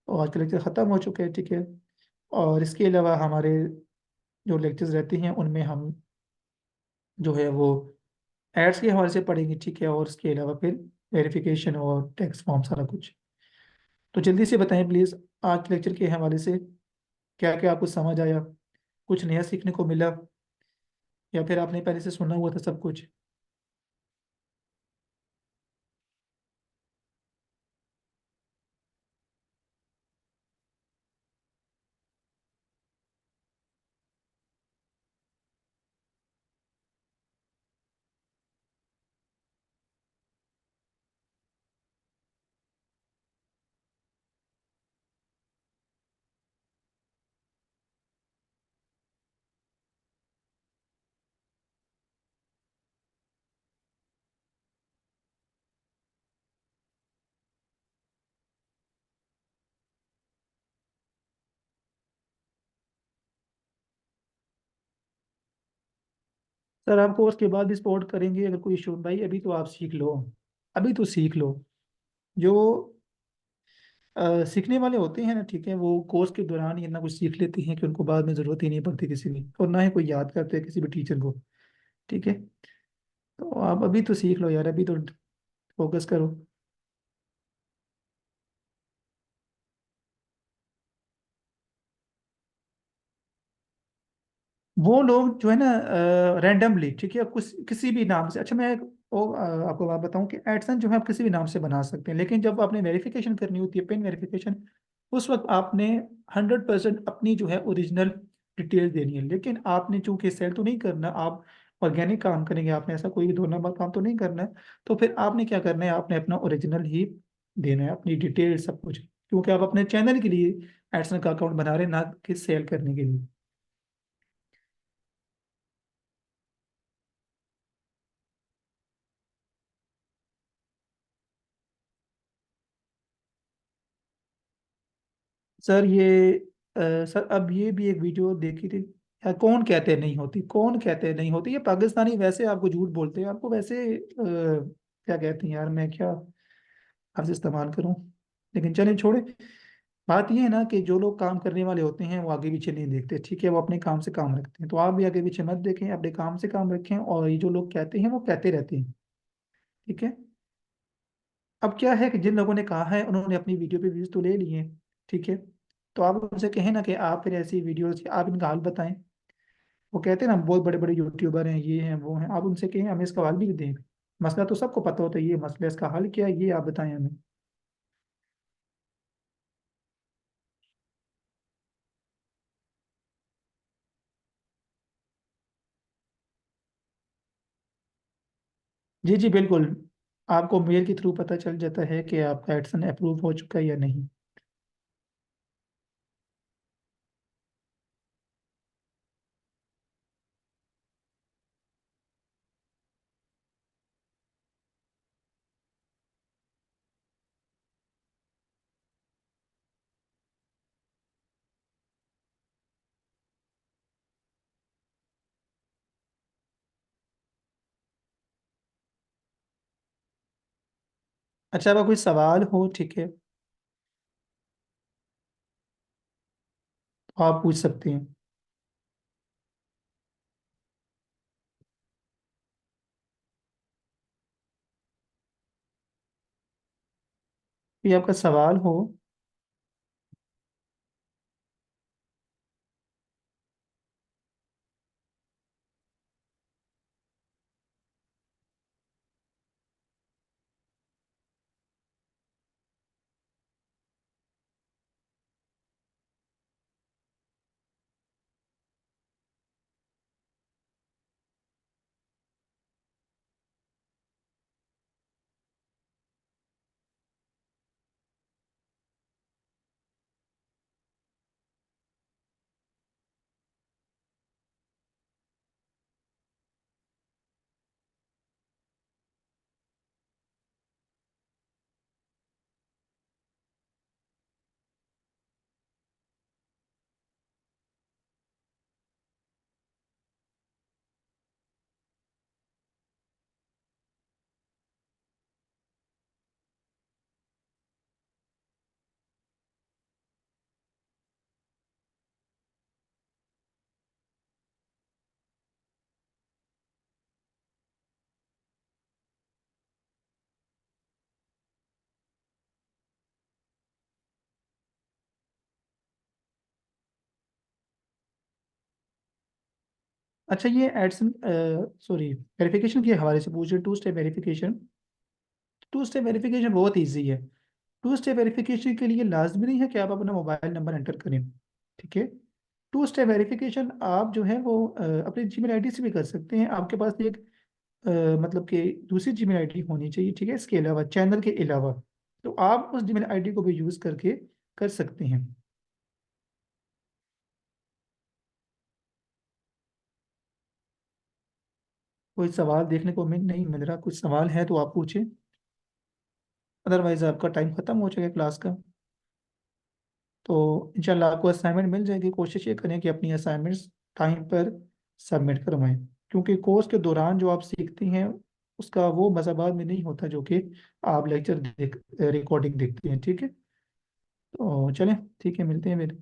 और आज का लेक्चर ख़त्म हो चुका है, ठीक है। और इसके अलावा हमारे जो लेक्चर्स रहते हैं उनमें हम जो है वो एड्स के हवाले से पढ़ेंगे, ठीक है, और इसके अलावा फिर वेरिफिकेशन और टैक्स फॉर्म सारा कुछ। तो जल्दी से बताएं प्लीज़, आज के लेक्चर के हवाले से क्या क्या आपको समझ आया, कुछ नया सीखने को मिला, या फिर आपने पहले से सुना हुआ था सब कुछ। सर हम कोर्स के बाद भी सपोर्ट करेंगे अगर कोई इशू। भाई अभी तो आप सीख लो, अभी तो सीख लो। जो सीखने वाले होते हैं ना, ठीक है, वो कोर्स के दौरान ही इतना कुछ सीख लेते हैं कि उनको बाद में ज़रूरत ही नहीं पड़ती किसी की, और ना ही कोई याद करते हैं किसी भी टीचर को, ठीक है। तो आप अभी तो सीख लो यार, अभी तो फोकस करो। वो लोग जो है ना रैंडमली, ठीक है, कुछ किसी भी नाम से। अच्छा मैं आपको बात बताऊं कि एडसन जो है आप किसी भी नाम से बना सकते हैं, लेकिन जब आपने वेरिफिकेशन करनी होती है, पिन वेरिफिकेशन, उस वक्त आपने 100% अपनी जो है ओरिजिनल डिटेल देनी है। लेकिन आपने चूंकि सेल तो नहीं करना, आप ऑर्गेनिक काम करेंगे, आपने ऐसा कोई भी 2 नंबर काम तो नहीं करना है, तो फिर आपने क्या करना है, आपने अपना ओरिजिनल ही देना है, अपनी डिटेल सब कुछ, क्योंकि आप अपने चैनल के लिए एडसन का अकाउंट बना रहे हैं, ना कि सेल करने के लिए। सर सर अब ये भी एक वीडियो देखी थी यार, कौन कहते हैं नहीं होती, कौन कहते हैं नहीं होती, ये पाकिस्तानी वैसे आपको झूठ बोलते हैं, आपको वैसे क्या कहते हैं यार, मैं क्या आपसे इस्तेमाल करूं। लेकिन चलें छोड़े। बात ये है ना कि जो लोग काम करने वाले होते हैं वो आगे पीछे नहीं देखते, ठीक है, वो अपने काम से काम रखते हैं, तो आप भी आगे पीछे मत देखें, अपने काम से काम रखें, और ये जो लोग कहते हैं वो कहते रहते हैं। ठीक है। अब क्या है कि जिन लोगों ने कहा है उन्होंने अपनी वीडियो पे व्यूज तो ले लिए हैं, ठीक है, तो आप उनसे कहें ना कि आप फिर ऐसी वीडियोस आप इनका हाल बताएं। वो कहते हैं ना बहुत बड़े बड़े यूट्यूबर हैं, ये हैं वो हैं, आप उनसे कहें हमें इसका हल भी दें। मसला तो सबको पता होता है, ये मसला, इसका हल क्या है ये आप बताएं हमें। जी जी बिल्कुल। आपको मेल के थ्रू पता चल जाता है कि आपका एडसन अप्रूव हो चुका है या नहीं। अच्छा, आपका कोई सवाल हो, ठीक है, तो आप पूछ सकते हैं। कोई आपका सवाल हो। अच्छा, ये एडसन सॉरी वेरिफिकेशन के हवाले से पूछ रहे, two step verification. Two step verification बहुत ईजी है। टू स्टेप वेरिफिकेशन के लिए लाजमी नहीं है कि आप अपना मोबाइल नंबर एंटर करें, ठीक है। टू स्टेप वेरिफिकेशन आप जो है वो अपने जीमेल आईडी से भी कर सकते हैं। आपके पास एक अ, मतलब कि दूसरी जीमेल आईडी होनी चाहिए, ठीक है, इसके अलावा, चैनल के अलावा, तो आप उस जीमेल आईडी को भी यूज़ करके कर सकते हैं। कोई सवाल देखने को नहीं मिल रहा, कुछ सवाल है तो आप पूछें, अदरवाइज आपका टाइम खत्म हो जाएगा क्लास का। तो इंशाल्लाह आपको असाइनमेंट मिल जाएगी, कोशिश ये करें कि अपनी असाइनमेंट्स टाइम पर सबमिट करवाएं, क्योंकि कोर्स के दौरान जो आप सीखती हैं उसका वो मज़ा बाद में नहीं होता जो कि आप लेक्चर देख रिकॉर्डिंग देखते हैं, ठीक है। तो चलें, ठीक है, मिलते हैं फिर।